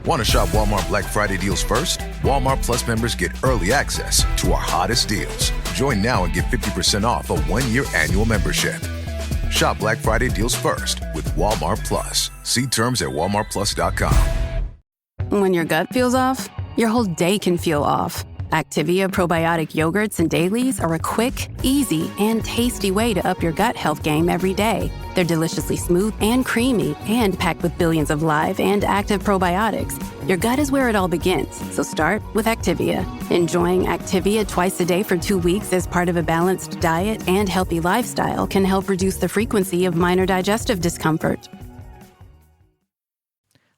Want to shop Walmart Black Friday deals first? Walmart Plus members get early access to our hottest deals. Join now and get 50% off a 1-year annual membership. Shop Black Friday deals first with Walmart Plus. See terms at walmartplus.com. When your gut feels off, your whole day can feel off. Activia probiotic yogurts and dailies are a quick, easy, and tasty way to up your gut health game every day. They're deliciously smooth and creamy and packed with billions of live and active probiotics. Your gut is where it all begins, so start with Activia. Enjoying Activia twice a day for 2 weeks as part of a balanced diet and healthy lifestyle can help reduce the frequency of minor digestive discomfort.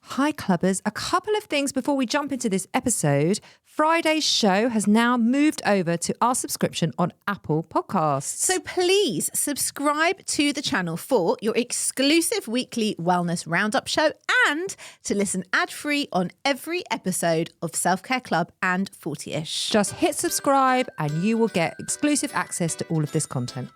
Hi, clubbers. A couple of things before we jump into this episode. Friday's show has now moved over to our subscription on Apple Podcasts. So please subscribe to the channel for your exclusive weekly wellness roundup show and to listen ad-free on every episode of Self-Care Club and 40ish. Just hit subscribe and you will get exclusive access to all of this content.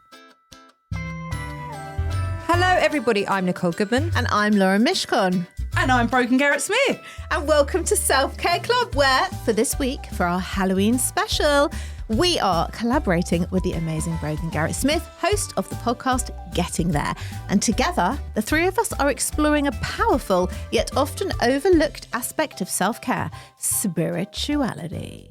Hello, everybody. I'm Nicole Goodman. And I'm Lauren Mishcon. And I'm Brogan Garrit Smith. And welcome to Self-Care Club, where for this week, for our Halloween special, we are collaborating with the amazing Brogan Garrit Smith, host of the podcast Getting There. And together, the three of us are exploring a powerful yet often overlooked aspect of self-care, spirituality.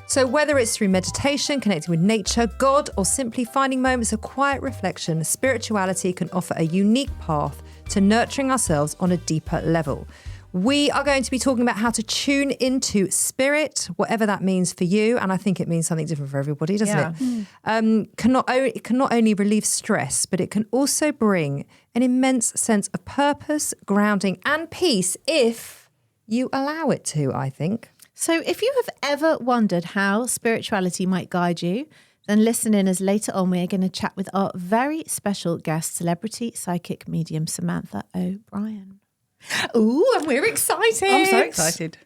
So whether it's through meditation, connecting with nature, God, or simply finding moments of quiet reflection, spirituality can offer a unique path to nurturing ourselves on a deeper level. We are going to be talking about how to tune into spirit, whatever that means for you. And I think it means something different for everybody, doesn't it? It can not only relieve stress, but it can also bring an immense sense of purpose, grounding, and peace if you allow it to, I think. So if you have ever wondered how spirituality might guide you, then listen in, as later on we're going to chat with our very special guest, celebrity psychic medium Samantha Obrien. Ooh, and we're excited. I'm so excited.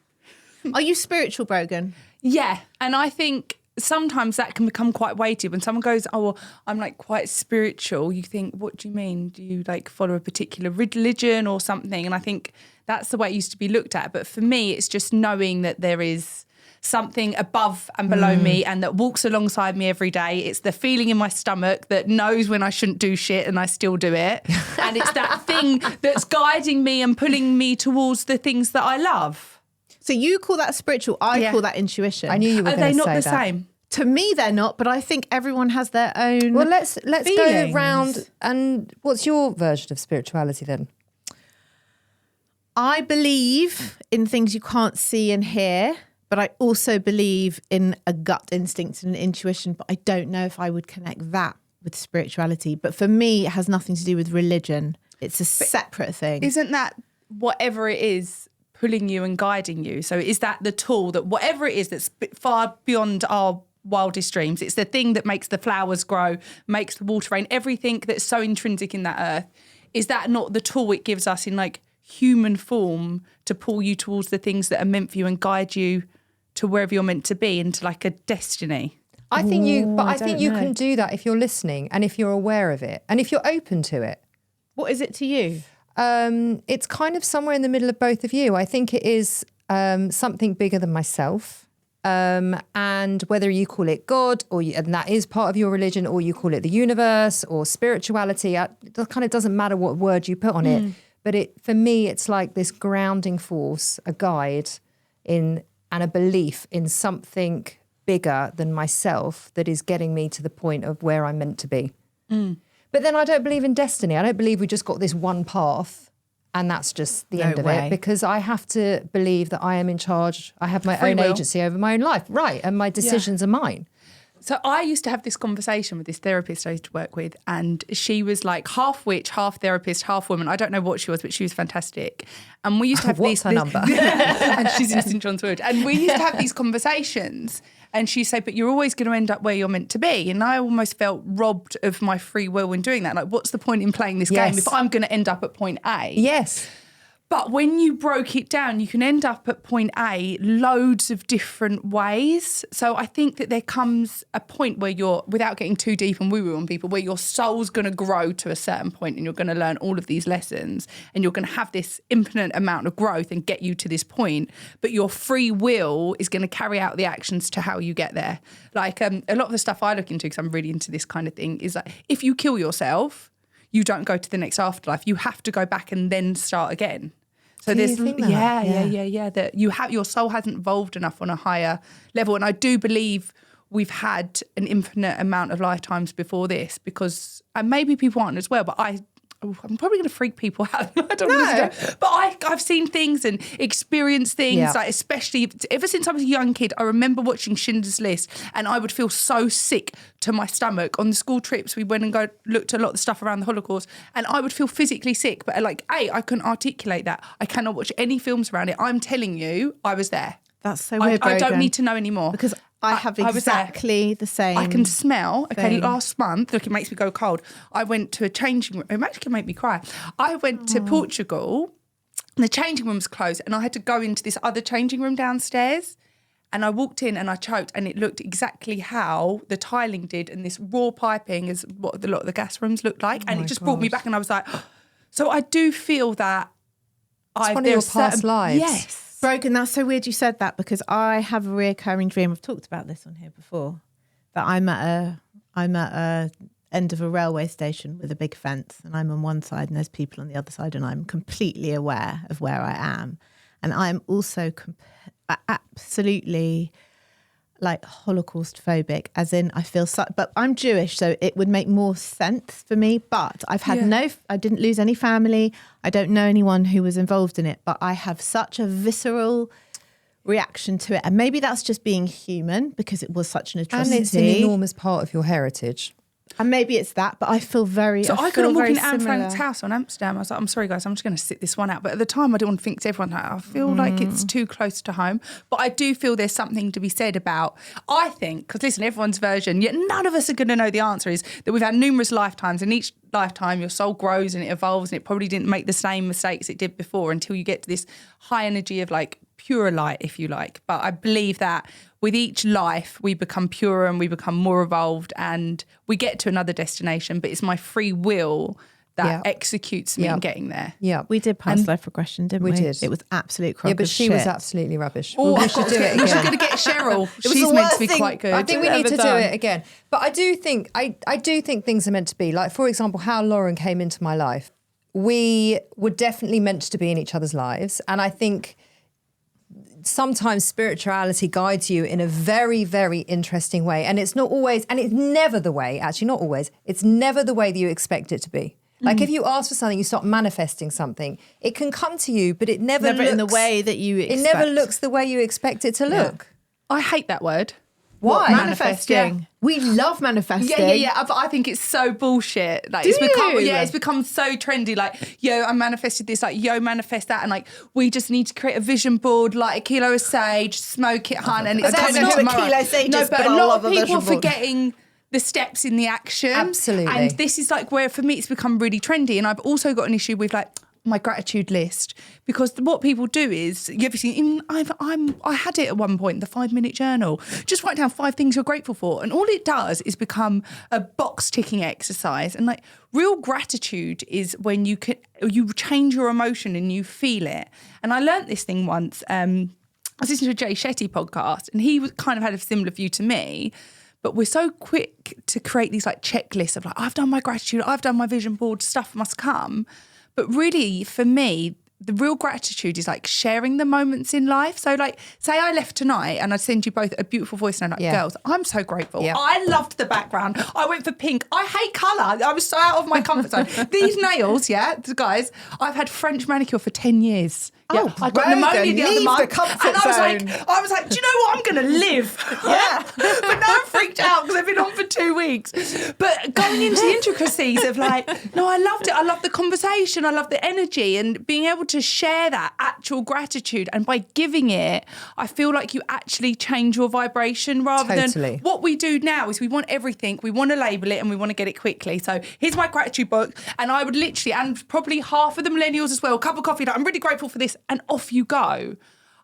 Are you spiritual, Brogan? Yeah, and I think sometimes that can become quite weighty. When someone goes, oh, well, I'm like quite spiritual, you think, what do you mean? Do you like follow a particular religion or something? And I think that's the way it used to be looked at. But for me, it's just knowing that there is something above and below me and that walks alongside me every day. It's the feeling in my stomach that knows when I shouldn't do shit and I still do it. And it's that thing that's guiding me and pulling me towards the things that I love. So you call that spiritual, I call that intuition. I knew you were going to say that. Are they not the same? To me, they're not, but I think everyone has their own Well, let's feelings. go round. And what's your version of spirituality then? I believe in things you can't see and hear, but I also believe in a gut instinct and an intuition, but I don't know if I would connect that with spirituality. But for me, it has nothing to do with religion. It's a separate thing. Isn't that whatever it is pulling you and guiding you? So is that the tool that whatever it is that's far beyond our wildest dreams, it's the thing that makes the flowers grow, makes the water rain, everything that's so intrinsic in that earth, is that not the tool it gives us in like human form to pull you towards the things that are meant for you and guide you to wherever you're meant to be, into like a destiny? I think you can do that if you're listening and if you're aware of it and if you're open to it. What is it to you? It's kind of somewhere in the middle of both of you. I think it is something bigger than myself. And whether you call it God and that is part of your religion, or you call it the universe or spirituality, it kind of doesn't matter what word you put on it. But for me, it's like this grounding force, a guide and a belief in something bigger than myself that is getting me to the point of where I'm meant to be. But then I don't believe in destiny. I don't believe we just got this one path and that's just the end of it, because I have to believe that I am in charge. I have my own agency over my own life. Right. And my decisions are mine. So I used to have this conversation with this therapist I used to work with, and she was like half witch, half therapist, half woman. I don't know what she was, but she was fantastic. And we used to have What's her number? And she's in St John's Wood. And we used to have these conversations, and she'd say, but you're always going to end up where you're meant to be. And I almost felt robbed of my free will in doing that. Like, what's the point in playing this game if I'm going to end up at point A? Yes. But when you broke it down, you can end up at point A loads of different ways. So I think that there comes a point where you're, without getting too deep and woo-woo on people, where your soul's going to grow to a certain point and you're going to learn all of these lessons and you're going to have this infinite amount of growth and get you to this point. But your free will is going to carry out the actions to how you get there. Like a lot of the stuff I look into, because I'm really into this kind of thing, is like if you kill yourself, you don't go to the next afterlife. You have to go back and then start again. So Do you there's think that? yeah. That your soul hasn't evolved enough on a higher level. And I do believe we've had an infinite amount of lifetimes before this, because and maybe people aren't as well, but I'm probably going to freak people out. I don't know. But I've seen things and experienced things, like especially ever since I was a young kid. I remember watching Schindler's List and I would feel so sick to my stomach. On the school trips, we went and looked at a lot of the stuff around the Holocaust and I would feel physically sick. But I couldn't articulate that. I cannot watch any films around it. I'm telling you, I was there. That's so weird, I don't Brogan, need to know anymore. Because I have exactly the same. I can smell. Okay, thing. last month, look, it makes me go cold. I went to a changing room. It actually can make me cry. I went to Portugal and the changing room's closed and I had to go into this other changing room downstairs. And I walked in and I choked and it looked exactly how the tiling did and this raw piping is what a lot of the gas rooms looked like. And it just brought me back and I was like, so I do feel that It's one of your past lives. Yes. Brogan, that's so weird you said that, because I have a reoccurring dream. I've talked about this on here before. That I'm at a end of a railway station with a big fence, and I'm on one side and there's people on the other side, and I'm completely aware of where I am, and I'm also absolutely like Holocaust phobic, as in I feel but I'm Jewish, so it would make more sense for me. But I've had I didn't lose any family. I don't know anyone who was involved in it, but I have such a visceral reaction to it. And maybe that's just being human, because it was such an atrocity. And it's an enormous part of your heritage. And maybe it's that, but I feel very. So I couldn't walk into Anne similar. Frank's house on Amsterdam. I was like, I'm sorry, guys, I'm just going to sit this one out. But at the time, I didn't want to think to everyone, like, I feel like it's too close to home. But I do feel there's something to be said about, I think, because listen, everyone's version, yet none of us are going to know the answer, is that we've had numerous lifetimes, and each lifetime your soul grows and it evolves, and it probably didn't make the same mistakes it did before until you get to this high energy of like pure light, if you like. But I believe that with each life, we become purer and we become more evolved and we get to another destination. But it's my free will that executes me in getting there. Yeah. We did past life regression, didn't we? We did. It was absolute crock Yeah, but of she shit. was absolutely rubbish. Oh, We should do it We're again. going to get Cheryl. was She's the meant to worst be thing. quite good. I think we need to Ever do done. it again. But I do think I do think things are meant to be. Like, for example, how Lauren came into my life. We were definitely meant to be in each other's lives. And I think sometimes spirituality guides you in a very, very interesting way. And it's not always, and it's never the way, actually not always, it's never the way that you expect it to be. Like if you ask for something, you start manifesting something, it can come to you, but it never looks in the way that you expect. It never looks the way you expect it to look. I hate that word. Why? Manifesting. Yeah. We love manifesting. Yeah. I think it's so bullshit. Like it's become so trendy. Like, yo, I manifested this. Like, yo, manifest that. And like, we just need to create a vision board, like a kilo of sage, smoke it, hun, and it's That's coming not a tomorrow. kilo of sage, No, but but a I lot love of a people vision are board. forgetting the steps in the action. Absolutely. And this is like where, for me, it's become really trendy. And I've also got an issue with like my gratitude list, because what people do is, you ever seen, I had it at one point, the 5-minute journal. Just write down 5 things you're grateful for. And all it does is become a box ticking exercise. And like real gratitude is when you change your emotion and you feel it. And I learnt this thing once. I was listening to a Jay Shetty podcast, and he kind of had a similar view to me. But we're so quick to create these like checklists of like, I've done my gratitude, I've done my vision board, stuff must come. But really, for me, the real gratitude is like sharing the moments in life. So like, say I left tonight and I send you both a beautiful voice note, like, girls, I'm so grateful. Yeah. I loved the background. I went for pink. I hate colour. I was so out of my comfort zone. These nails, guys, I've had French manicure for 10 years. Yeah, I got pneumonia the other leave month, the comfort and zone. I was like, do you know what? I'm going to live. Yeah. But now I'm freaked out because I've been on for 2 weeks. But going into the intricacies of like, no, I loved it. I loved the conversation. I loved the energy and being able to share that actual gratitude. And by giving it, I feel like you actually change your vibration rather than what we do now is we want everything. We want to label it and we want to get it quickly. So here's my gratitude book. And I would literally, and probably half of the millennials as well, a cup of coffee, like, I'm really grateful for this. And off you go.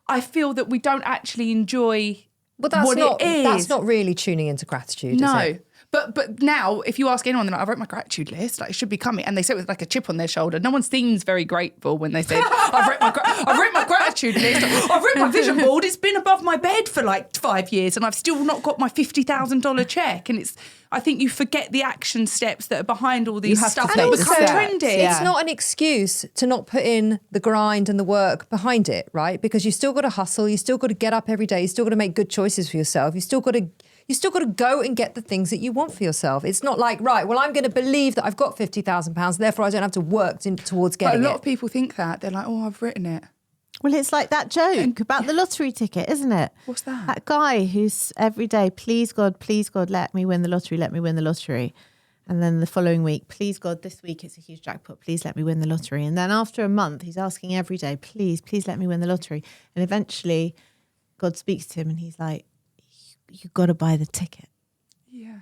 I feel that we don't actually enjoy what it is. That's not really tuning into gratitude, no. is it? But now, if you ask anyone, they're like, I wrote my gratitude list, like it should be coming. And they say it with like a chip on their shoulder. No one seems very grateful when they say, I've written my gratitude list. I've written my vision board. It's been above my bed for like 5 years and I've still not got my $50,000 check. And I think you forget the action steps that are behind all these stuff that become trendy. It's not an excuse to not put in the grind and the work behind it, right? Because you still got to hustle. You still got to get up every day. You still got to make good choices for yourself. You still got to go and get the things that you want for yourself. It's not like, right, well, I'm going to believe that I've got £50,000, therefore I don't have to work towards getting it. But a lot of people think that. They're like, oh, I've written it. Well, it's like that joke about the lottery ticket, isn't it? What's that? That guy who's every day, please God, let me win the lottery, let me win the lottery. And then the following week, please God, this week it's a huge jackpot, please let me win the lottery. And then after a month, he's asking every day, please let me win the lottery. And eventually God speaks to him and he's like, you've got to buy the ticket. Yeah.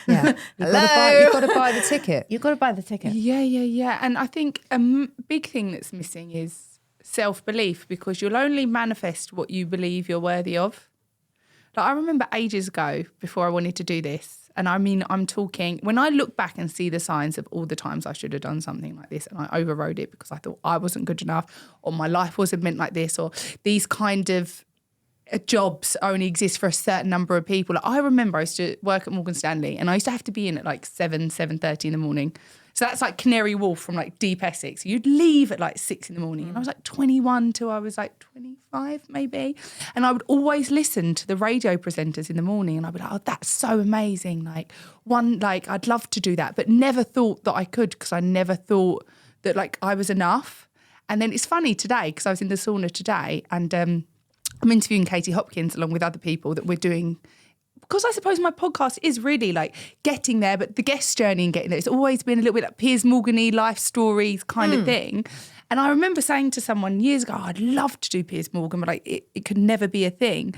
Yeah. You've got to buy the ticket. You've got to buy the ticket. Yeah. And I think a big thing that's missing is self-belief, because you'll only manifest what you believe you're worthy of. Like I remember ages ago, before I wanted to do this, and I mean, I'm talking, when I look back and see the signs of all the times I should have done something like this and I overrode it because I thought I wasn't good enough or my life wasn't meant like this or these kind of jobs only exist for a certain number of people. Like I remember I used to work at Morgan Stanley and I used to have to be in at like 7:30 in the morning. So that's like Canary Wharf from like deep Essex. You'd leave at like 6 in the morning. And I was like 21 till I was like 25 maybe. And I would always listen to the radio presenters in the morning and I'd be like, oh, that's so amazing. Like I'd love to do that, but never thought that I could because I never thought that like I was enough. And then it's funny today because I was in the sauna today and I'm interviewing Katie Hopkins along with other people that we're doing, because I suppose my podcast is really like getting there, but the guest journey and getting there, it's always been a little bit like Piers Morgan-y life stories kind of thing. And I remember saying to someone years ago, I'd love to do Piers Morgan, but like it could never be a thing.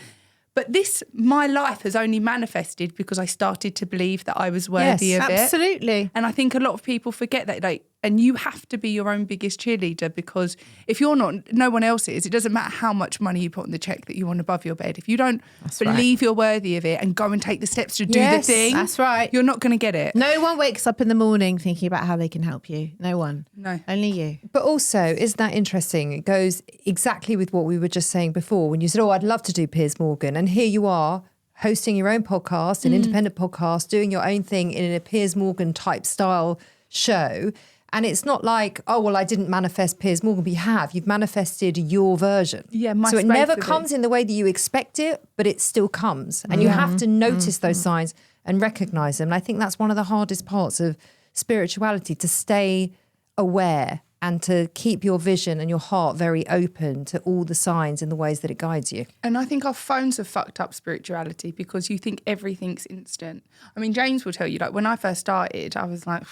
But my life has only manifested because I started to believe that I was worthy of it. Absolutely. And I think a lot of people forget that, like, and you have to be your own biggest cheerleader, because if you're not, no one else is. It doesn't matter how much money you put on the check that you want above your bed. If you don't believe you're worthy of it and go and take the steps to do the thing, that's right, you're not going to get it. No one wakes up in the morning thinking about how they can help you. No one. No. Only you. But also, isn't that interesting? It goes exactly with what we were just saying before when you said, oh, I'd love to do Piers Morgan. And here you are hosting your own podcast, an independent podcast, doing your own thing in a Piers Morgan type style show. And it's not like, oh, well, I didn't manifest Piers Morgan, but you have. You've manifested your version. Yeah, so it never comes in the way that you expect it, but it still comes. And you have to notice those signs and recognize them. And I think that's one of the hardest parts of spirituality, to stay aware and to keep your vision and your heart very open to all the signs and the ways that it guides you. And I think our phones have fucked up spirituality because you think everything's instant. I mean, James will tell you, like, when I first started, I was like,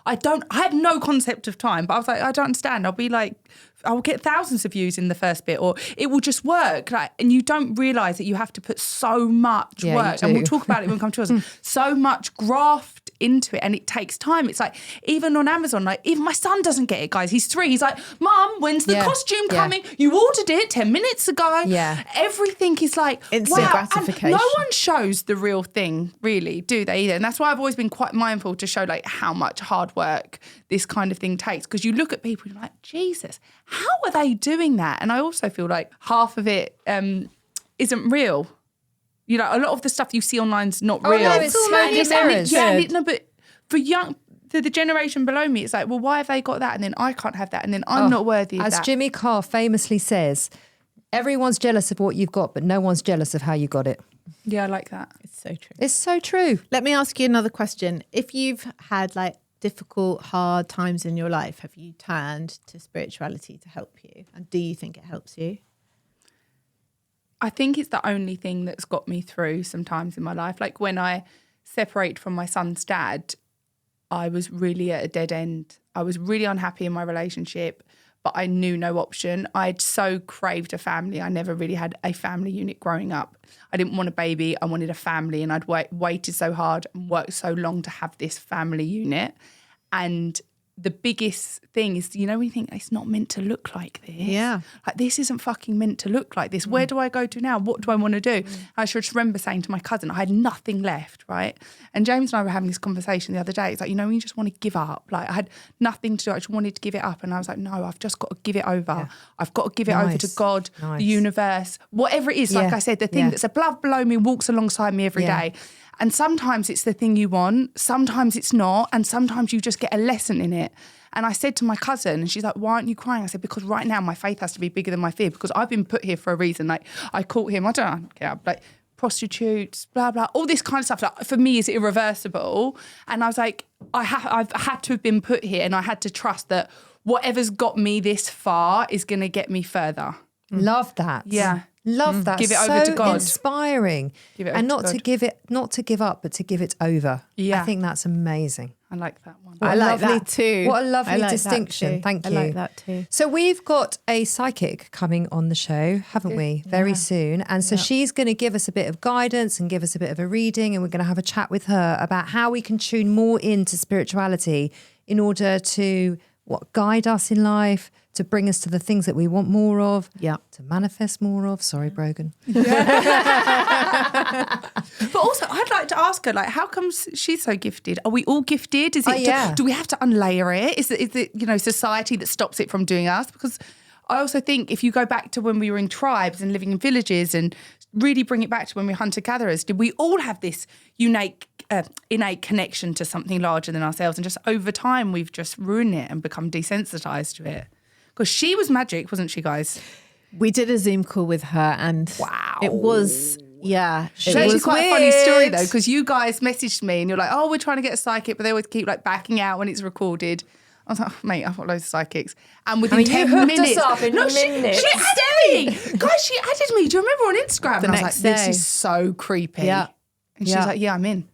I had no concept of time, but I was like, I don't understand. I'll get thousands of views in the first bit, or it will just work. Like, and you don't realise that you have to put so much work, and we'll talk about it when we come to us, so much graft into it, and it takes time. It's like, even on Amazon, like, even my son doesn't get it, guys. He's 3. He's like, Mum, when's the costume coming? You ordered it 10 minutes ago. Yeah. Everything is like, instant gratification. And no one shows the real thing, really, do they either? And that's why I've always been quite mindful to show like how much hard work this kind of thing takes, because you look at people and you're like, Jesus, how are they doing that? And I also feel like half of it isn't real. You know, a lot of the stuff you see online is not real. No, it's smoke and mirrors. But for the generation below me, it's like, well, why have they got that? And then I can't have that. And then I'm not worthy of that. As Jimmy Carr famously says, everyone's jealous of what you've got, but no one's jealous of how you got it. Yeah, I like that. It's so true. It's so true. Let me ask you another question. If you've had like difficult, hard times in your life have you turned to spirituality to help you? And do you think it helps you? I think it's the only thing that's got me through sometimes in my life. Like when I separated from my son's dad, I was really at a dead end. I was really unhappy in my relationship, but I knew no option. I'd so craved a family. I never really had a family unit growing up. I didn't want a baby. I wanted a family, and I'd waited so hard and worked so long to have this family unit. And the biggest thing is, you know, when you think it's not meant to look like this. Yeah. Like, this isn't fucking meant to look like this. Where do I go to now? What do I want to do? I just remember saying to my cousin, I had nothing left, right? And James and I were having this conversation the other day. It's like, you know, when you just want to give up. Like, I had nothing to do. I just wanted to give it up. And I was like, no, I've just got to give it over. Yeah. I've got to give it over to God, the universe, whatever it is. Like I said, the thing that's above, below me, walks alongside me every day. And sometimes it's the thing you want, sometimes it's not, and sometimes you just get a lesson in it. And I said to my cousin, and she's like, why aren't you crying? I said, because right now my faith has to be bigger than my fear, because I've been put here for a reason. Like, I caught him, I don't know, like prostitutes, blah, blah, all this kind of stuff. Like, for me, is irreversible. And I was like, I've had to have been put here, and I had to trust that whatever's got me this far is going to get me further. Love that. Yeah. Love that. Give it over to God. Inspiring. Give it over and to not God. to give up, but to give it over. Yeah. I think that's amazing. I like that one. I like that too. What a lovely I like distinction. that too. Thank you. I like that too. So we've got a psychic coming on the show, haven't we? Very soon. And so she's going to give us a bit of guidance and give us a bit of a reading, and we're going to have a chat with her about how we can tune more into spirituality in order to guide us in life, to bring us to the things that we want more of, to manifest more of. Sorry, Brogan. But also, I'd like to ask her, like, how come she's so gifted? Are we all gifted? Is it? Do we have to unlayer it? Is it you know, society that stops it from doing us? Because I also think if you go back to when we were in tribes and living in villages and really bring it back to when we were hunter-gatherers, did we all have this innate connection to something larger than ourselves? And just over time, we've just ruined it and become desensitized to it. Because she was magic, wasn't she, guys? We did a Zoom call with her, and it was, It's actually quite a funny story, though, because you guys messaged me and you're like, oh, we're trying to get a psychic, but they always keep like backing out when it's recorded. I was like, oh, mate, I've got loads of psychics. And within 10 minutes. Us up in minutes. She added me. Guys, she added me. Do you remember on Instagram? The and I was next like, this day. is so creepy. Yeah. And she's like, yeah, I'm in.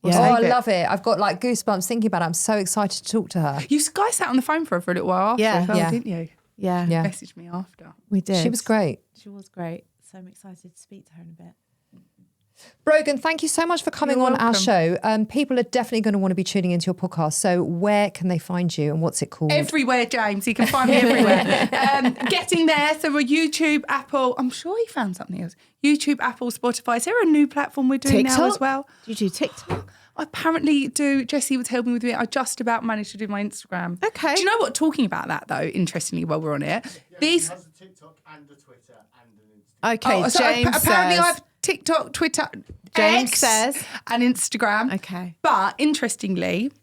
Oh, I love it. I've got like goosebumps thinking about it. I'm so excited to talk to her. You guys sat on the phone for her for a little while after as well, didn't you? Yeah. Messaged me after. We did. She was great. She was great. So I'm excited to speak to her in a bit. Brogan, thank you so much for coming on our show. People are definitely going to want to be tuning into your podcast. So where can they find you and what's it called? Everywhere, James. You can find me everywhere. Getting there. So we're YouTube, Apple. I'm sure he found something else. YouTube, Apple, Spotify. Is there a new platform we're doing now as well? Do you do TikTok? I apparently do. Jessie was helping with me. I just about managed to do my Instagram. Okay. Do you know what? Talking about that, though, interestingly, while we're on it, These has a TikTok and a Twitter and an Instagram. Okay, so James apparently says. I've TikTok, Twitter, James X, says. and Instagram. Okay. But interestingly,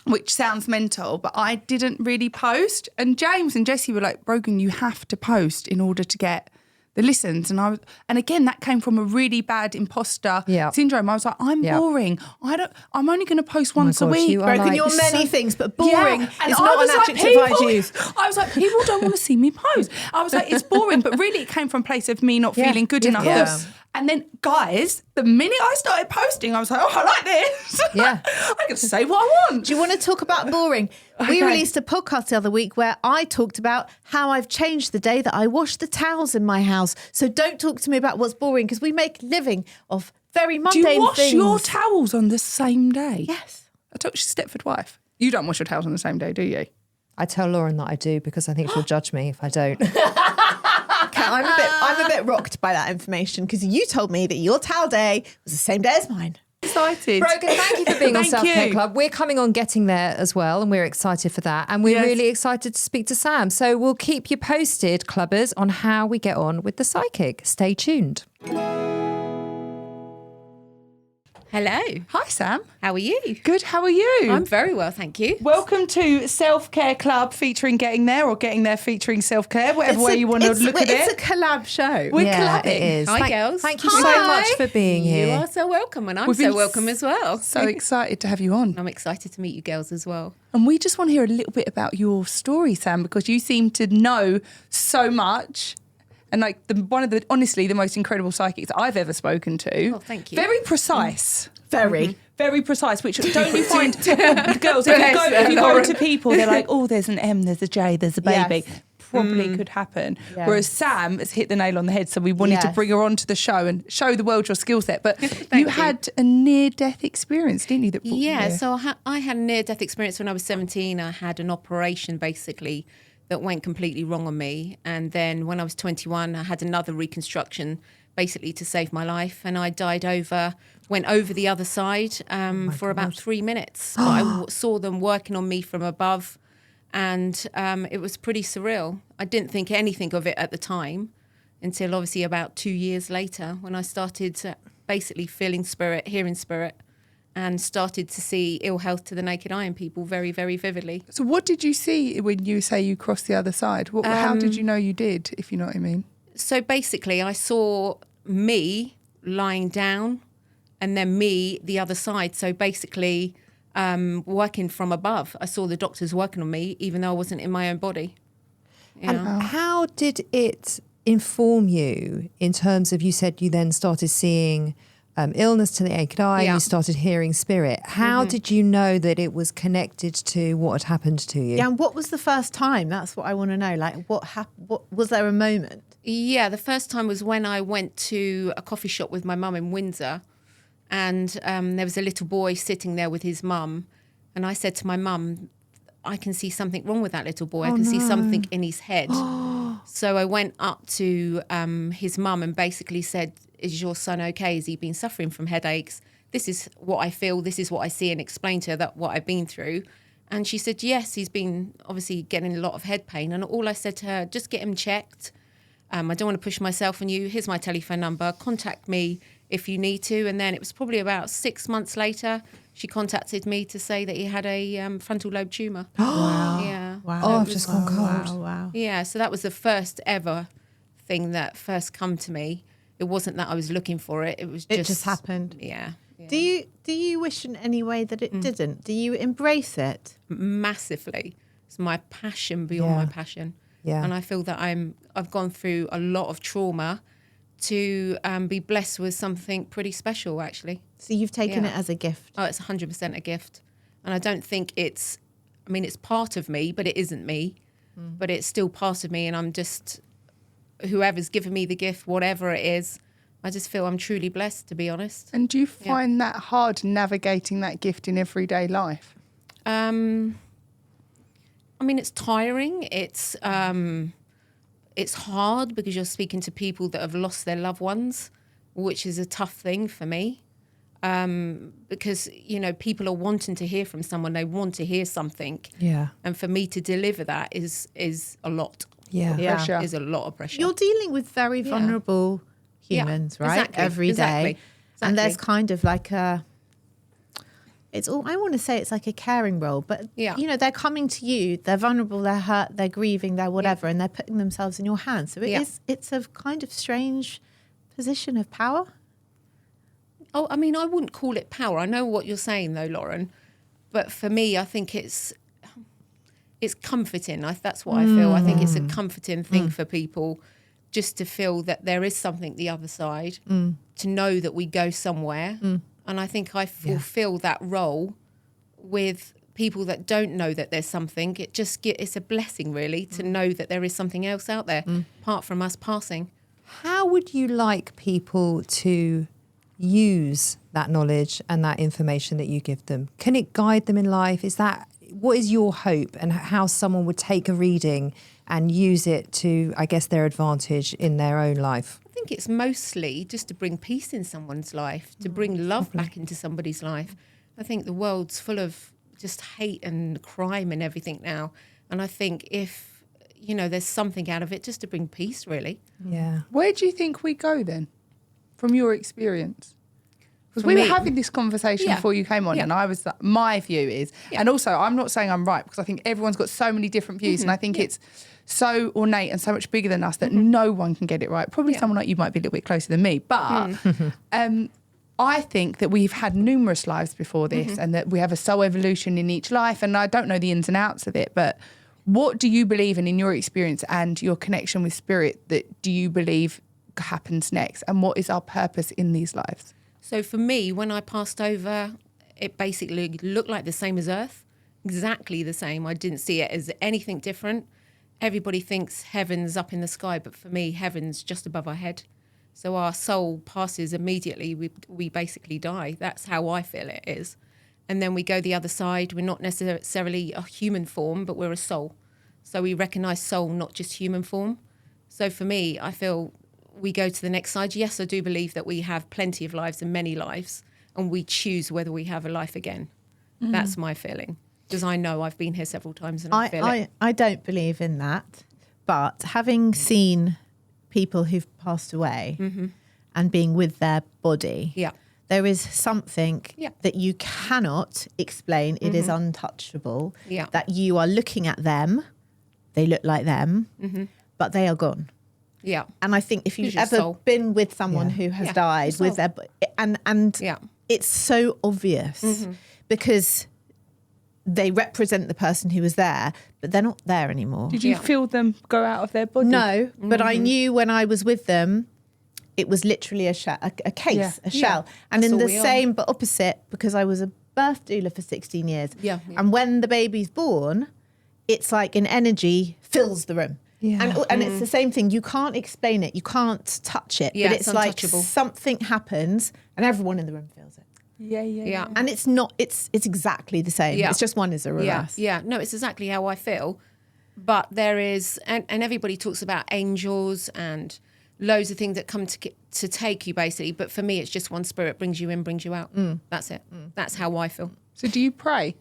which sounds mental, but I didn't really post. And James and Jessie were like, Brogan, you have to post in order to get the listens. And again, that came from a really bad imposter syndrome. I was like, I'm boring. I'm only going to post once a week. Brogan, you're many things, but boring And is I not was an like, adjective I use. I was like, people don't want to see me post. I was like, it's boring, but really it came from a place of me not feeling good enough. Yeah. And then, guys, the minute I started posting, I was like, oh, I like this. Yeah. I can say what I want. Do you want to talk about boring? We released a podcast the other week where I talked about how I've changed the day that I wash the towels in my house. So don't talk to me about what's boring, because we make a living off very mundane Do you wash things. your towels on the same day? Yes. I told you, Stepford wife. You don't wash your towels on the same day, do you? I tell Lauren that I do because I think she'll judge me if I don't. I'm a bit rocked by that information, because you told me that your towel day was the same day as mine. Excited. Brogan, thank you for being on Thank Self Care you. Club. We're coming on Getting There as well, and we're excited for that. And we're really excited to speak to Sam. So we'll keep you posted, clubbers, on how we get on with the psychic. Stay tuned. Hello. Hi, Sam. How are you? Good. How are you? I'm very well, thank you. Welcome to Self Care Club featuring Getting There or Getting There featuring Self Care, whatever way you want to look at it. It's a collab show. We're Yeah, collabing. it is. Hi, girls. Thank you Hi. so much for being You here. are so welcome, and I'm We've so been welcome as well. So excited to have you on. I'm excited to meet you girls as well. And we just want to hear a little bit about your story, Sam, because you seem to know so much. And like honestly, the most incredible psychics I've ever spoken to. Oh, thank you. Very precise. Very. Very precise, which don't you find, girls, if you go to people, they're like, oh, there's an M, there's a J, there's a baby. Yes. Probably could happen. Yes. Whereas Sam has hit the nail on the head, so we wanted to Yes. bring her onto the show and show the world your skill set. But you had a near-death experience, didn't you? So I had a near-death experience when I was 17. I had an operation, basically, that went completely wrong on me. And then when I was 21, I had another reconstruction, basically to save my life. And I went over the other side for about 3 minutes. But I saw them working on me from above, and it was pretty surreal. I didn't think anything of it at the time until obviously about 2 years later, when I started basically feeling spirit, hearing spirit, and started to see ill health to the naked eye in people very, very vividly. So what did you see when you say you crossed the other side? How did you know you did, if you know what I mean? So basically, I saw me lying down and then me the other side. So basically, working from above. I saw the doctors working on me, even though I wasn't in my own body. And how did it inform you in terms of, you said you then started seeing illness to the naked eye, Yeah. you started hearing spirit. How did you know that it was connected to what had happened to you? Yeah, and what was the first time? That's what I want to know. Like, what was there a moment? Yeah, the first time was when I went to a coffee shop with my mum in Windsor, and there was a little boy sitting there with his mum, and I said to my mum, I can see something wrong with that little boy. I can see something in his head. So I went up to his mum and basically said, is your son okay? Has he been suffering from headaches? This is what I feel. This is what I see, and explained to her that what I've been through. And she said, yes, he's been obviously getting a lot of head pain. And all I said to her, just get him checked. I don't want to push myself on you. Here's my telephone number. Contact me if you need to. And then it was probably about 6 months later, she contacted me to say that he had a frontal lobe tumour. Wow. Yeah. Wow. Oh, I've just gone cold. Wow. Yeah, so that was the first ever thing that first come to me. It wasn't that I was looking for it. It was It just just happened. Yeah. Do you wish in any way that it didn't? Do you embrace it? Massively. It's my passion beyond my passion. Yeah. And I feel that I've gone through a lot of trauma to be blessed with something pretty special, actually. So you've taken Yeah. it as a gift. Oh, it's 100% a gift. And I don't think it's part of me, but it isn't me. But it's still part of me, and I'm just, whoever's given me the gift, whatever it is, I just feel I'm truly blessed, to be honest. And do you find that hard navigating that gift in everyday life? It's tiring. It's hard because you're speaking to people that have lost their loved ones, which is a tough thing for me. Because, people are wanting to hear from someone. They want to hear something. Yeah. And for me to deliver that is a lot. Yeah. Yeah. Pressure. Is a lot of pressure. You're dealing with very vulnerable humans, Yeah, right? exactly, Every day. exactly. And there's kind of like I want to say it's like a caring role, but Yeah. they're coming to you, they're vulnerable, they're hurt, they're grieving, they're whatever, and they're putting themselves in your hands. So it's a kind of strange position of power. Oh, I wouldn't call it power. I know what you're saying, though, Lauren. But for me, I think it's comforting. That's what I feel. I think it's a comforting thing for people, just to feel that there is something the other side, to know that we go somewhere. And I think I fulfill that role with people that don't know that there's something. It's a blessing, really, to know that there is something else out there, apart from us passing. How would you like people to use that knowledge and that information that you give them? Can it guide them in life? What is your hope, and how someone would take a reading and use it to, I guess, their advantage in their own life? I think it's mostly just to bring peace in someone's life, to bring love back into somebody's life. I think the world's full of just hate and crime and everything now. And I think if, there's something out of it, just to bring peace, really. Yeah. Where do you think we go then, from your experience? Because For we were me- having this conversation Yeah. before you came on, Yeah. and I was my view is, Yeah. and also I'm not saying I'm right because I think everyone's got so many different views, and I think it's so ornate and so much bigger than us that no one can get it right. Probably someone like you might be a little bit closer than me, but I think that we've had numerous lives before this, and that we have a soul evolution in each life. And I don't know the ins and outs of it, but what do you believe in your experience and your connection with spirit, that do you believe happens next, and what is our purpose in these lives? So for me, when I passed over, it basically looked like the same as Earth, exactly the same. I didn't see it as anything different. Everybody thinks heaven's up in the sky, but for me, heaven's just above our head. So our soul passes immediately. We basically die. That's how I feel it is. And then we go the other side. We're not necessarily a human form, but we're a soul. So we recognise soul, not just human form. So for me, I feel we go to the next side. Yes, I do believe that we have plenty of lives and many lives, and we choose whether we have a life again. That's my feeling, because I know I've been here several times and I feel it. I don't believe in that, but having seen people who've passed away and being with their body, Yeah. there is something that you cannot explain. It is untouchable. Yeah. That you are looking at them, they look like them, but they are gone. Yeah. And I think if you've It's your ever soul. been with someone who has Yeah, died your with their and Yeah. it's so obvious because they represent the person who was there, but they're not there anymore. Did you feel them go out of their body? No, but I knew when I was with them, it was literally a case, a shell. And That's in all the we are. same but opposite, because I was a birth doula for 16 years. Yeah. And when the baby's born, it's like an energy fills the room. Yeah. And it's the same thing. You can't explain it. You can't touch it. Yeah, but it's it's like untouchable. something happens and everyone in the room feels it. Yeah. And it's not, it's exactly the same. Yeah. It's just one is a Yeah, reverse. yeah. No, it's exactly how I feel. But there is, and everybody talks about angels and loads of things that come to take you, basically. But for me, it's just one spirit brings you in, brings you out. That's it. That's how I feel. So do you pray?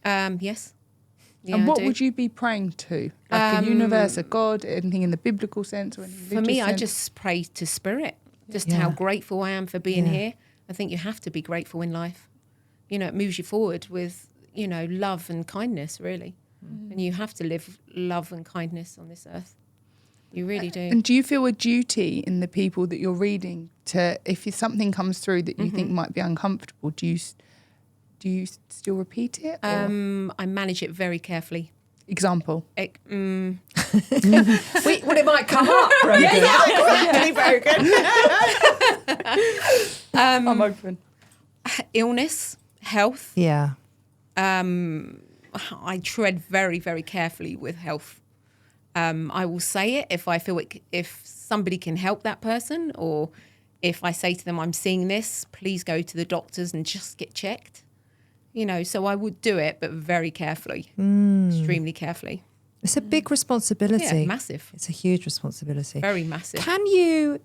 Yes. Yeah, And what I do. would you be praying to? Like a universe, a God, anything in the biblical sense or any religious For me, I sense? just pray to spirit, just how grateful I am for being here. I think you have to be grateful in life. You know, it moves you forward with, you know, love and kindness, really. And you have to live love and kindness on this earth. You really do. And do you feel a duty in the people that you're reading to, if something comes through that you think might be uncomfortable, do you still repeat it? Or? I manage it very carefully. Example. It, Well, it might come up. I'm open. illness, health. Yeah. I tread very, very carefully with health. I will say it if I feel it, if somebody can help that person, or if I say to them, I'm seeing this, please go to the doctors and just get checked. You know, so I would do it, but very carefully, extremely carefully. It's a big responsibility. Yeah, massive. It's a huge responsibility. Very massive. Can you,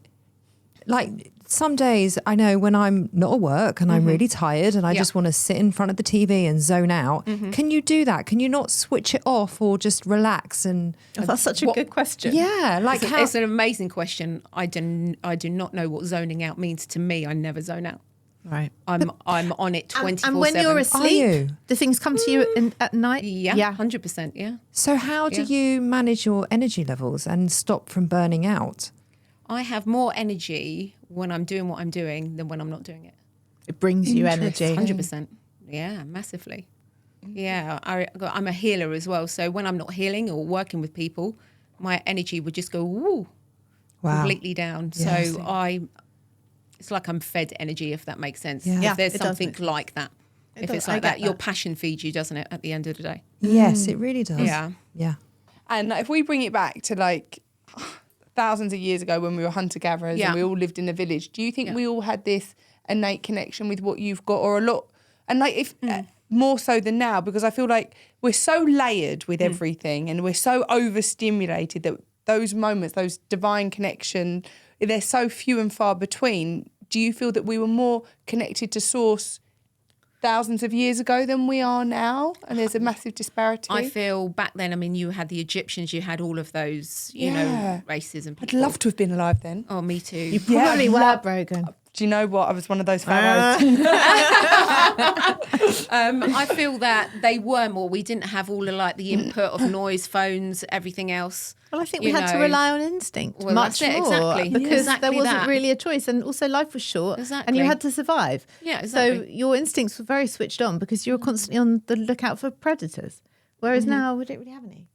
like, some days I know when I'm not at work and I'm really tired and I just want to sit in front of the TV and zone out. Can you do that? Can you not switch it off or just relax? And That's such a good question. yeah, like how? It's an amazing question. I do not know what zoning out means to me. I never zone out. Right. I'm on it 24/7. And when you're Are asleep, you? do things come to you at night? Yeah, 100%. Yeah. So how do you manage your energy levels and stop from burning out? I have more energy when I'm doing what I'm doing than when I'm not doing it. It brings you energy. 100%. Yeah, massively. Yeah, I'm a healer as well. So when I'm not healing or working with people, my energy would just go woo, completely down. Yeah. So it's like I'm fed energy, if that makes sense. Yeah. If there's it does something make sense. like that. If does, it's I like get that, your that. passion feeds you, doesn't it, at the end of the day? Yes, it really does. Yeah. Yeah. And like, if we bring it back to like thousands of years ago when we were hunter-gatherers Yeah. and we all lived in a village, do you think we all had this innate connection with what you've got, or a lot? And like, if more so than now, because I feel like we're so layered with everything and we're so overstimulated that those moments, those divine connection, they're so few and far between. Do you feel that we were more connected to source thousands of years ago than we are now? And there's a massive disparity. I feel back then, I mean, you had the Egyptians, you had all of those, you know, races and I'd people. love to have been alive then. Oh, me too. You probably were, Brogan. Do you know what? I was one of those pharaohs. I feel that they were more. We didn't have all of like the input of noise, phones, everything else. Well, I think we had to rely on instinct Well, much that's it, more exactly. because Exactly there wasn't that. really a choice, and also life was short, and Exactly. you had to survive. Yeah, exactly. So your instincts were very switched on because you were constantly on the lookout for predators. Whereas now we don't really have any.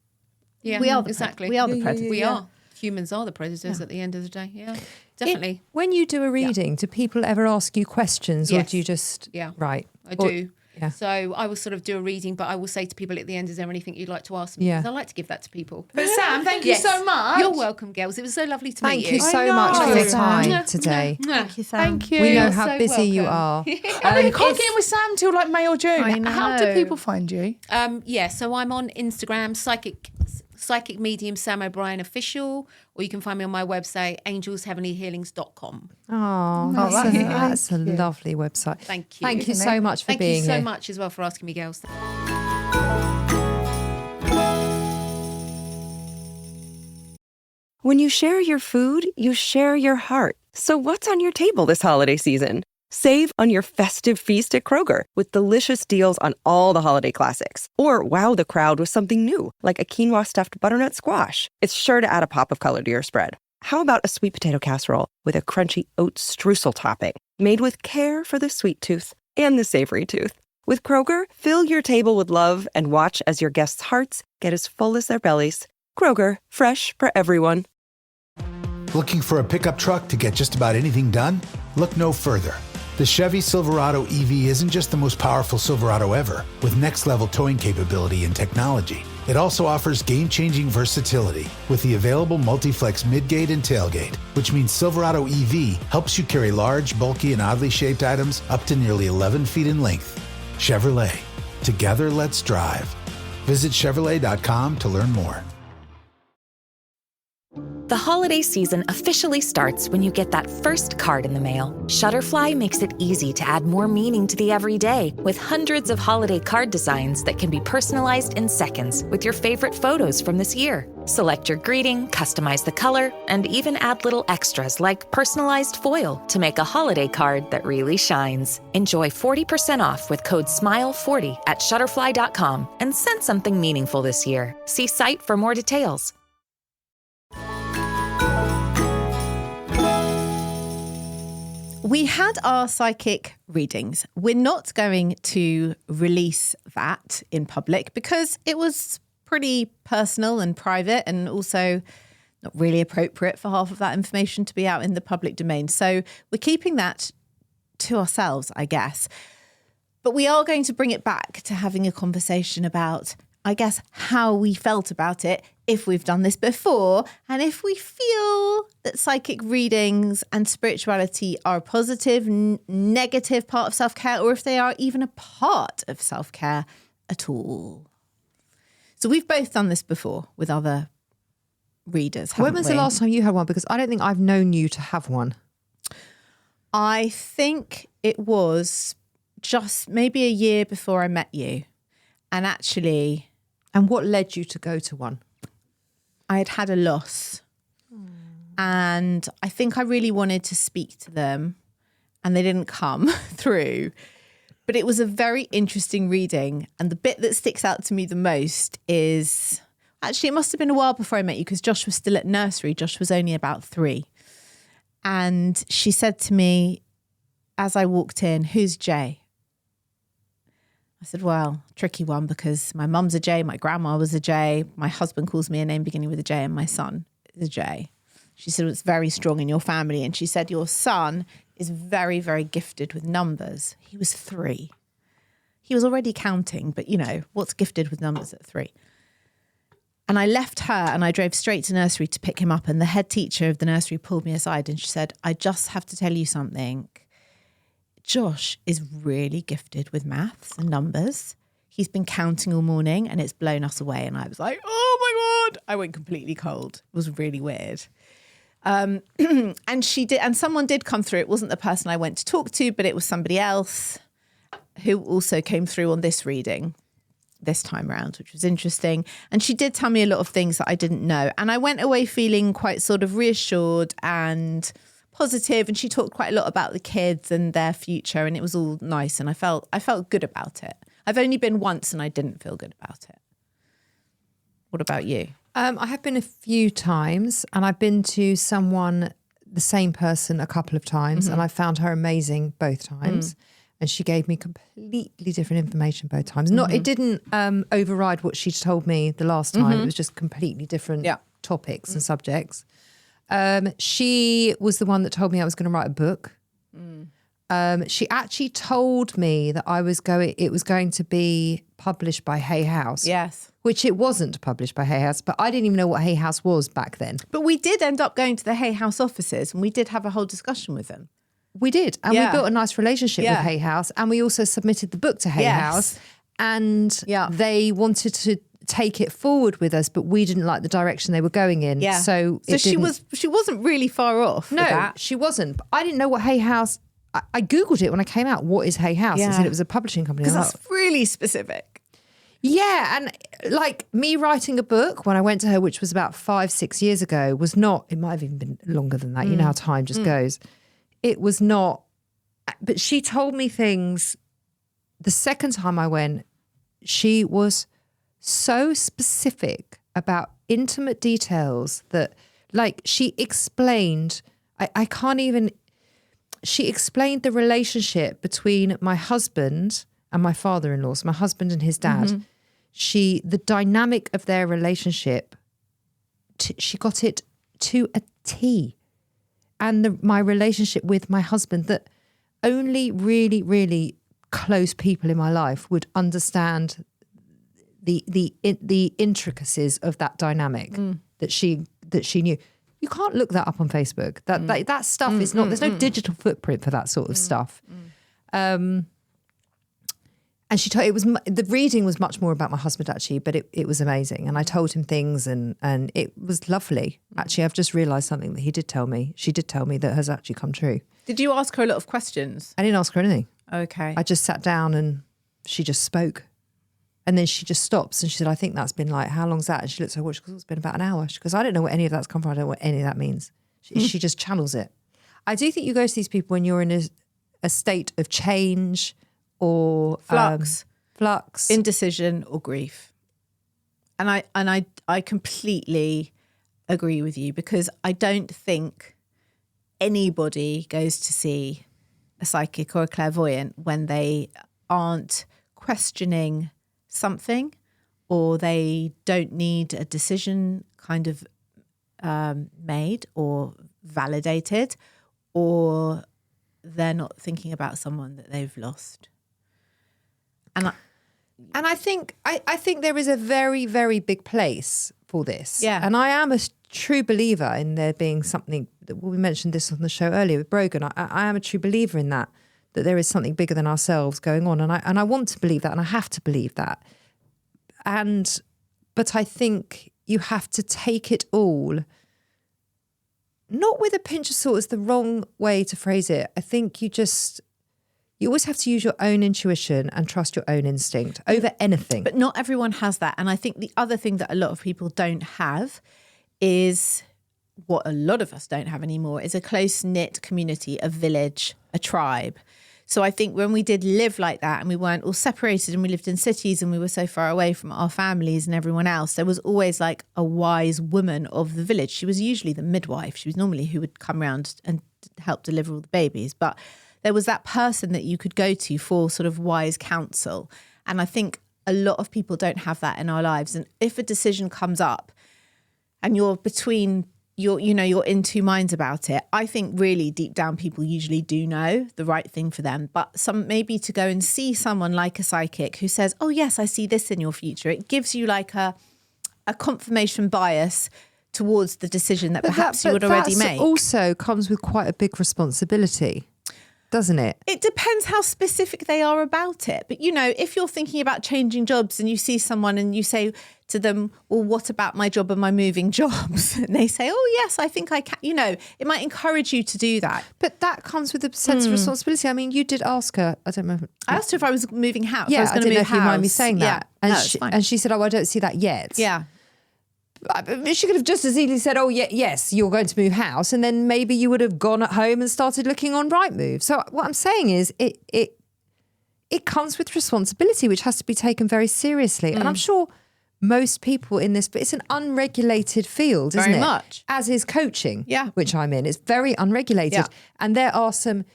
Yeah, We are the exactly. we are the predators. We are. Humans are the predators at the end of the day. Yeah, definitely. When you do a reading, do people ever ask you questions, or Yes. do you just Yeah. right? I Or- do. Yeah. So I will sort of do a reading, but I will say to people at the end, is there anything you'd like to ask me? Yeah. Because I like to give that to people. But Sam, thank you Yes. so much. You're welcome, girls. It was so lovely to Thank meet you so much for your time today. Thank you, Sam. Thank you. We know You're how so busy you welcome. are. I know you can't get in with Sam till like May or June. I How do know. people find you? Yeah, so I'm on Instagram, psychic medium Sam Obrien official, or you can find me on my website, angelsheavenlyhealings.com. Oh, that's a lovely website. Thank you. Thank you so much for Thank being you so here. much as well for asking me, girls. When you share your food, you share your heart. So what's on your table this holiday season? Save on your festive feast at Kroger with delicious deals on all the holiday classics. Or wow the crowd with something new, like a quinoa stuffed butternut squash. It's sure to add a pop of color to your spread. How about a sweet potato casserole with a crunchy oat streusel topping, made with care for the sweet tooth and the savory tooth? With Kroger, fill your table with love and watch as your guests' hearts get as full as their bellies. Kroger, fresh for everyone. Looking for a pickup truck to get just about anything done? Look no further. The Chevy Silverado EV isn't just the most powerful Silverado ever, with next-level towing capability and technology. It also offers game-changing versatility with the available multi-flex midgate and tailgate, which means Silverado EV helps you carry large, bulky, and oddly shaped items up to nearly 11 feet in length. Chevrolet. Together, let's drive. Visit Chevrolet.com to learn more. The holiday season officially starts when you get that first card in the mail. Shutterfly makes it easy to add more meaning to the everyday with hundreds of holiday card designs that can be personalized in seconds with your favorite photos from this year. Select your greeting, customize the color, and even add little extras like personalized foil to make a holiday card that really shines. Enjoy 40% off with code SMILE40 at Shutterfly.com and send something meaningful this year. See site for more details. We had our psychic readings. We're not going to release that in public because it was pretty personal and private, and also not really appropriate for half of that information to be out in the public domain. So we're keeping that to ourselves, I guess. But we are going to bring it back to having a conversation about, I guess, how we felt about it, if we've done this before, and if we feel that psychic readings and spirituality are a positive, negative part of self-care, or if they are even a part of self-care at all. So we've both done this before with other readers, haven't When was we? the last time you had one? Because I don't think I've known you to have one. I think it was just maybe a year before I met you. And actually... And what led you to go to one? I had had a loss. And I think I really wanted to speak to them, and they didn't come through. But it was a very interesting reading. And the bit that sticks out to me the most is... Actually, it must have been a while before I met you because Josh was still at nursery. Josh was only about 3. And she said to me, as I walked in, "Who's Jay?" I said, well, tricky one because my mum's a J, my grandma was a J, my husband calls me a name beginning with a J, and my son is a J. She said, it's very strong in your family. And she said, your son is very, very gifted with numbers. He was 3. He was already counting, but you know, what's gifted with numbers at 3? And I left her and I drove straight to nursery to pick him up. And the head teacher of the nursery pulled me aside and she said, I just have to tell you something. Josh is really gifted with maths and numbers. He's been counting all morning and it's blown us away. And I was like, oh my God. I went completely cold. It was really weird. And she did, and someone did come through. It wasn't the person I went to talk to, but it was somebody else who also came through on this reading this time around, which was interesting. And she did tell me a lot of things that I didn't know. And I went away feeling quite sort of reassured and positive, and she talked quite a lot about the kids and their future, and it was all nice, and I felt good about it. I've only been once and I didn't feel good about it. What about you? I have been a few times, and I've been to the same person a couple of times, and I found her amazing both times. And she gave me completely different information both times. It didn't override what she told me the last time. It was just completely different topics and subjects. She was the one that told me I was going to write a book. She actually told me that it was going to be published by Hay House. Yes. Which it wasn't published by Hay House, but I didn't even know what Hay House was back then. But we did end up going to the Hay House offices, and we did have a whole discussion with them. We did. And we built a nice relationship with Hay House, and we also submitted the book to Hay House, and they wanted to take it forward with us, but we didn't like the direction they were going in. Yeah. So she wasn't really far off. No, with that. she wasn't. But I didn't know what Hay House. I Googled it when I came out. What is Hay House? It said it was a publishing company. Because that's really specific. Yeah, and like me writing a book when I went to her, which was about 5-6 years ago, was not. It might have even been longer than that. You know how time just goes. It was not. But she told me things. The second time I went, she was so specific about intimate details that, like, she explained. I can't even. She explained the relationship between my husband and my father-in-law, so my husband and his dad. The dynamic of their relationship, she got it to a T. And my relationship with my husband, that only really, really close people in my life would understand the intricacies of that dynamic that she knew. You can't look that up on Facebook. That stuff is not. There's no digital footprint for that sort of stuff. And she told the reading was much more about my husband actually, but it was amazing. And I told him things, and it was lovely. Actually, I've just realised something that he did tell me. She did tell me that has actually come true. Did you ask her a lot of questions? I didn't ask her anything. Okay. I just sat down and she just spoke. And then she just stops and she said, I think that's been like, how long's that? And she looked at her watch, she goes, it's been about an hour. She goes, I don't know where any of that's come from. I don't know what any of that means. She just channels it. I do think you go to these people when you're in a state of change or flux, indecision or grief. And I completely agree with you, because I don't think anybody goes to see a psychic or a clairvoyant when they aren't questioning something, or they don't need a decision kind of made or validated, or they're not thinking about someone that they've lost. And I think there is a very, very big place for this. Yeah. And I am a true believer in there being something, we mentioned this on the show earlier with Brogan. I am a true believer in that there is something bigger than ourselves going on. And I want to believe that, and I have to believe that. But I think you have to take it all, not with a pinch of salt is the wrong way to phrase it. I think you always have to use your own intuition and trust your own instinct over anything. But not everyone has that. And I think the other thing that a lot of people don't have is what a lot of us don't have anymore, is a close-knit community, a village, a tribe. So I think when we did live like that and we weren't all separated and we lived in cities and we were so far away from our families and everyone else, there was always like a wise woman of the village. She was usually the midwife. She was normally who would come around and help deliver all the babies. But there was that person that you could go to for sort of wise counsel. And I think a lot of people don't have that in our lives. And if a decision comes up and you're in two minds about it, I think really deep down people usually do know the right thing for them. But maybe to go and see someone like a psychic who says, oh yes, I see this in your future, it gives you like a confirmation bias towards the decision that perhaps you would already make. Also comes with quite a big responsibility, doesn't it? It depends how specific they are about it. But, if you're thinking about changing jobs and you see someone and you say to them, well, what about my job and my moving jobs? And they say, oh, yes, I think I can. It might encourage you to do that. But that comes with a sense of responsibility. I mean, you did ask her, I don't remember. I asked her if I was moving house. Yeah, I was going to move know if house. You mind me saying that. Yeah. And she said, oh, I don't see that yet. Yeah. She could have just as easily said, oh, yes, you're going to move house. And then maybe you would have gone at home and started looking on Rightmove. So what I'm saying is it comes with responsibility, which has to be taken very seriously. And I'm sure most people in this, but it's an unregulated field, isn't it? Very much. As is coaching, Yeah. which I'm in. It's very unregulated. Yeah. And there are some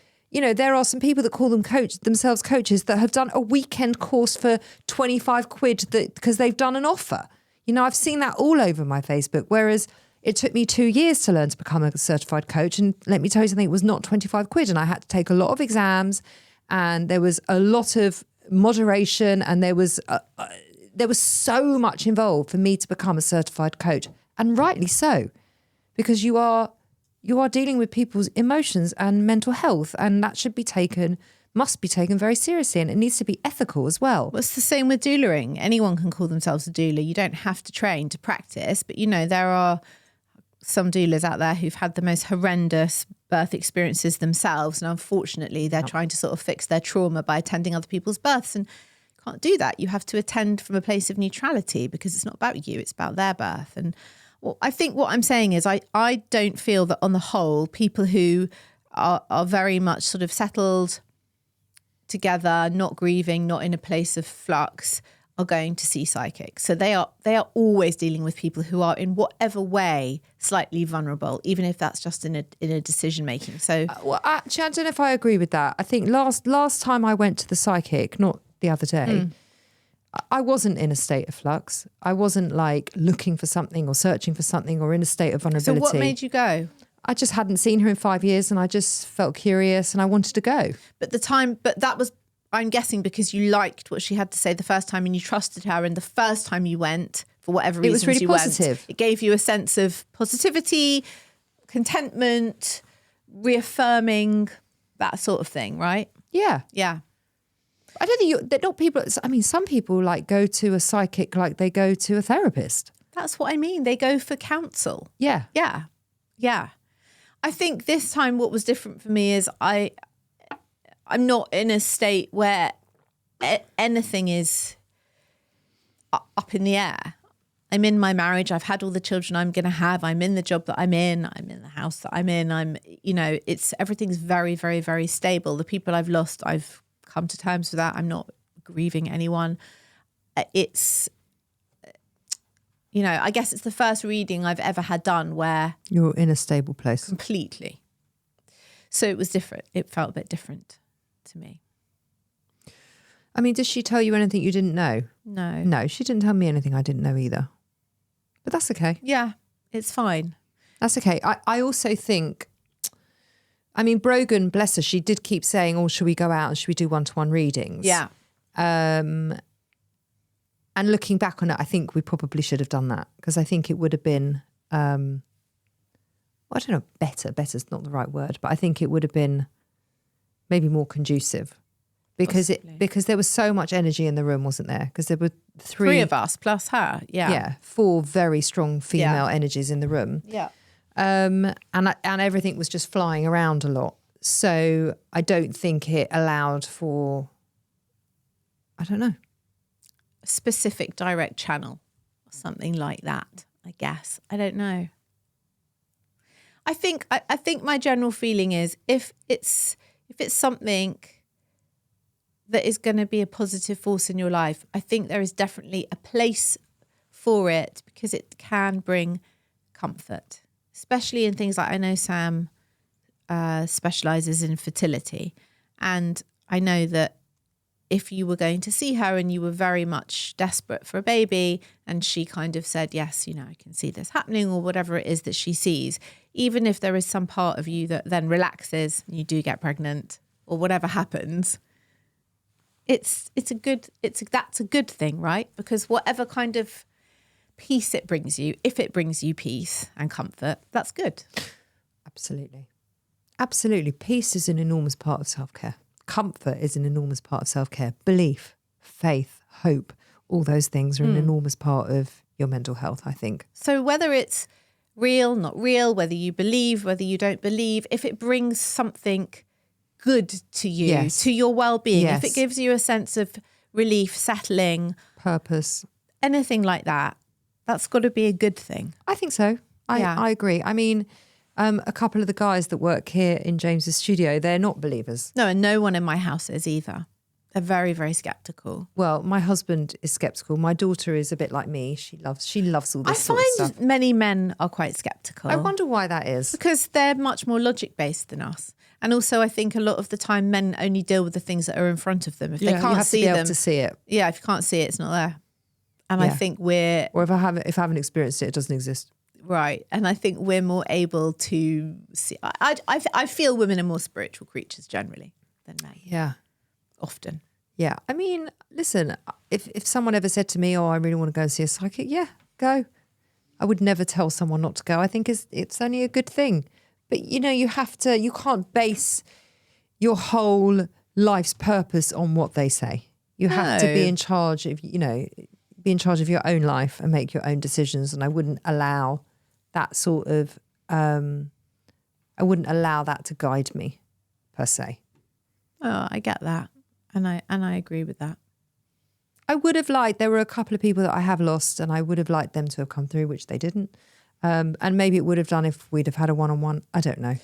people that call themselves coaches that have done a weekend course for 25 quid because they've done an offer. You know, I've seen that all over my Facebook, whereas it took me 2 years to learn to become a certified coach. And let me tell you something, it was not 25 quid. And I had to take a lot of exams and there was a lot of moderation and there was so much involved for me to become a certified coach. And rightly so, because you are dealing with people's emotions and mental health, and that must be taken very seriously, and it needs to be ethical as well. Well, it's the same with doulaing. Anyone can call themselves a doula. You don't have to train to practice, but there are some doulas out there who've had the most horrendous birth experiences themselves, and unfortunately they're trying to sort of fix their trauma by attending other people's births, and you can't do that. You have to attend from a place of neutrality because it's not about you, it's about their birth. And well, I think what I'm saying is I don't feel that on the whole people who are very much sort of settled together, not grieving, not in a place of flux, are going to see psychics. So they are always dealing with people who are in whatever way slightly vulnerable, even if that's just in a decision making. So well, actually, I don't know if I agree with that. I think last time I went to the psychic, not the other day, I wasn't in a state of flux. I wasn't like looking for something or searching for something or in a state of vulnerability. So what made you go? I just hadn't seen her in 5 years and I just felt curious and I wanted to go. But that was, I'm guessing, because you liked what she had to say the first time and you trusted her, and the first time you went, for whatever reason, it was really positive. It gave you a sense of positivity, contentment, reaffirming, that sort of thing, right? Yeah. Yeah. I don't think they're not people. I mean, some people like go to a psychic like they go to a therapist. That's what I mean. They go for counsel. Yeah. Yeah. Yeah. I think this time what was different for me is I'm not in a state where anything is up in the air. I'm in my marriage. I've had all the children I'm going to have. I'm in the job that I'm in the house that I'm in. Everything's very, very, very stable. The people I've lost, I've come to terms with that. I'm not grieving anyone. I guess it's the first reading I've ever had done where you're in a stable place. Completely. So it was different. It felt a bit different to me. I mean, did she tell you anything you didn't know? No. No, she didn't tell me anything I didn't know either. But that's okay. Yeah, it's fine. That's okay. I also think, I mean, Brogan, bless her, she did keep saying, oh, should we go out and should we do one-to-one readings? Yeah. And looking back on it, I think we probably should have done that because I think it would have been, I don't know, better's not the right word, but I think it would have been maybe more conducive because there was so much energy in the room, wasn't there? Because there were three of us plus her. Yeah. Yeah. 4 very strong female energies in the room. Yeah. And everything was just flying around a lot. So I don't think it allowed for, I don't know, a specific direct channel or something like that, I guess. I don't know. I think my general feeling is if it's something that is going to be a positive force in your life, I think there is definitely a place for it because it can bring comfort, especially in things like, I know Sam specialises in fertility, and I know that if you were going to see her and you were very much desperate for a baby and she kind of said, yes, I can see this happening, or whatever it is that she sees, even if there is some part of you that then relaxes and you do get pregnant or whatever happens, that's a good thing, right? Because whatever kind of peace it brings you, if it brings you peace and comfort, that's good. Absolutely. Absolutely. Peace is an enormous part of self-care. Comfort is an enormous part of self-care. Belief, faith, hope, all those things are an enormous part of your mental health, I think. So whether it's real, not real, whether you believe, whether you don't believe, if it brings something good to you, to your well-being, if it gives you a sense of relief, settling, purpose, anything like that, That's got to be a good thing. I think so. I agree. I mean, a couple of the guys that work here in James's studio, they're not believers. No, and no one in my house is either. They're very, very skeptical. Well, my husband is skeptical. My daughter is a bit like me. She loves all this sort of stuff. I find many men are quite skeptical. I wonder why that is. Because they're much more logic-based than us. And also, I think a lot of the time men only deal with the things that are in front of them. If they can't you have see to be them, able to see it. Yeah, if you can't see it, it's not there. And I think we're... Or if I haven't experienced it, it doesn't exist. Right. And I think we're more able to see... I feel women are more spiritual creatures generally than men. Yeah. Often. Yeah. I mean, listen, if someone ever said to me, oh, I really want to go and see a psychic, yeah, go. I would never tell someone not to go. I think it's only a good thing. But, you can't base your whole life's purpose on what they say. You have to be in charge of, be in charge of your own life and make your own decisions. And I wouldn't allow that sort of, I wouldn't allow that to guide me, per se. Oh, I get that. And I agree with that. I would have liked, there were a couple of people that I have lost and I would have liked them to have come through, which they didn't. And maybe it would have done if we'd have had a one-on-one. I don't know.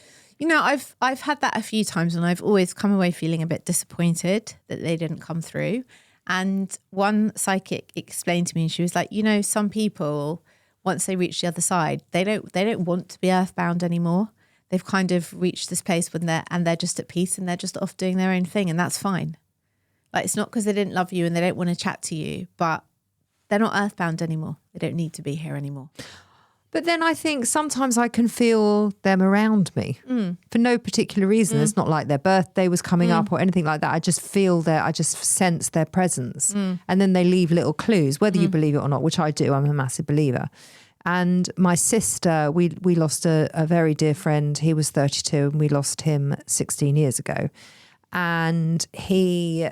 I've had that a few times and I've always come away feeling a bit disappointed that they didn't come through. And one psychic explained to me, and she was like, some people, once they reach the other side, they don't want to be earthbound anymore. They've kind of reached this place when they're just at peace and they're just off doing their own thing, and that's fine. Like, it's not because they didn't love you and they don't want to chat to you, but they're not earthbound anymore. They don't need to be here anymore. But then I think sometimes I can feel them around me for no particular reason. It's not like their birthday was coming up or anything like that. I just feel I just sense their presence. And then they leave little clues, whether you believe it or not, which I do. I'm a massive believer. And my sister, we lost a very dear friend. He was 32 and we lost him 16 years ago. And he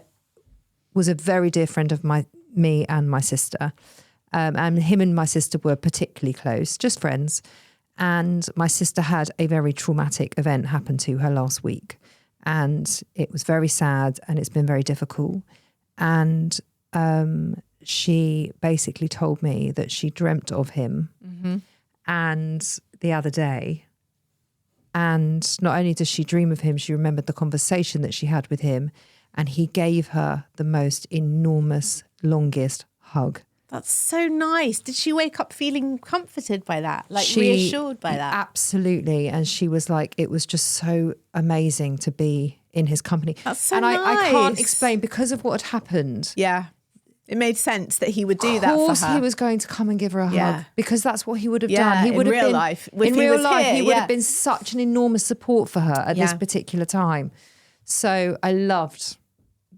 was a very dear friend of me and my sister. And him and my sister were particularly close, just friends. And my sister had a very traumatic event happen to her last week. And it was very sad and it's been very difficult. And she basically told me that she dreamt of him and the other day. And not only does she dream of him, she remembered the conversation that she had with him. And he gave her the most enormous, longest hug. That's so nice. Did she wake up feeling comforted by that? Reassured by that? Absolutely. And she was like, it was just so amazing to be in his company. That's so and nice. I can't explain because of what had happened. Yeah. It made sense that he would do that for her. Of course he was going to come and give her a hug because that's what he would have done. He in would have real been, life. In real life, he would have been such an enormous support for her at this particular time. So I loved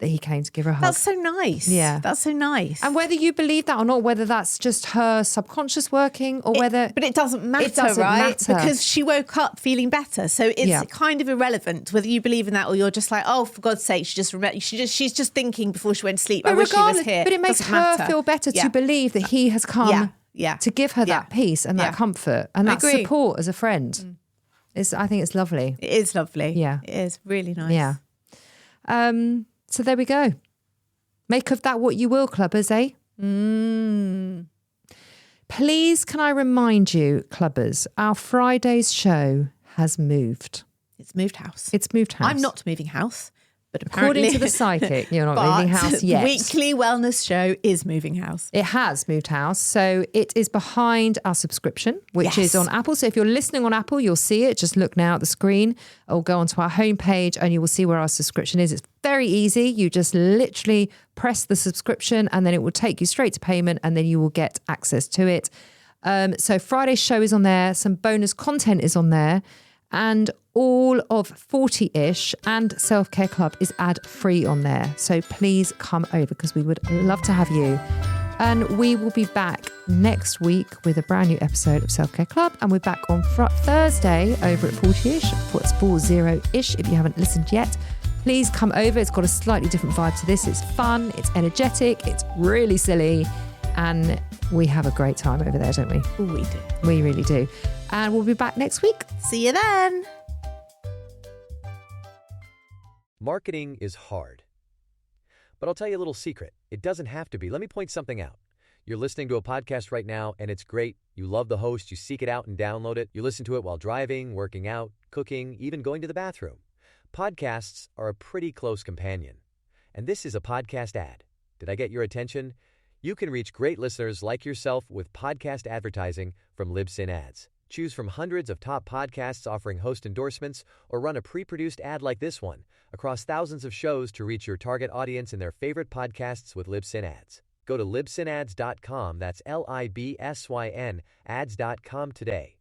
that he came to give her a hug. That's so nice. Yeah. That's so nice. And whether you believe that or not, whether that's just her subconscious working or whether... But it doesn't matter, it doesn't matter. Because she woke up feeling better. So it's kind of irrelevant whether you believe in that or you're just like, oh, for God's sake, she's just thinking before she went to sleep, I wish she was here. But it makes her feel better to believe that he has come to give her that peace and that comfort and that support as a friend. I think it's lovely. It is lovely. Yeah. It is really nice. Yeah. So there we go. Make of that what you will, clubbers, eh? Please, can I remind you, clubbers, our Friday's show has moved. It's moved house. It's moved house. I'm not moving house. But apparently, according to the psychic, you're not moving house yet. The weekly wellness show is moving house. It has moved house. So it is behind our subscription, which is on Apple. So if you're listening on Apple, you'll see it. Just look now at the screen or go onto our homepage and you will see where our subscription is. It's very easy. You just literally press the subscription and then it will take you straight to payment and then you will get access to it. So Friday's show is on there. Some bonus content is on there. And all of 40-ish and Self-Care Club is ad-free on there. So please come over because we would love to have you. And we will be back next week with a brand new episode of Self-Care Club. And we're back on Thursday over at 40-ish. It's 40-ish if you haven't listened yet. Please come over. It's got a slightly different vibe to this. It's fun. It's energetic. It's really silly. And we have a great time over there, don't we? We do. We really do. And we'll be back next week. See you then. Marketing is hard. But I'll tell you a little secret. It doesn't have to be. Let me point something out. You're listening to a podcast right now, and it's great. You love the host. You seek it out and download it. You listen to it while driving, working out, cooking, even going to the bathroom. Podcasts are a pretty close companion. And this is a podcast ad. Did I get your attention? You can reach great listeners like yourself with podcast advertising from Libsyn Ads. Choose from hundreds of top podcasts offering host endorsements, or run a pre-produced ad like this one across thousands of shows to reach your target audience and their favorite podcasts with Libsyn Ads. Go to libsynads.com, that's Libsyn, ads.com today.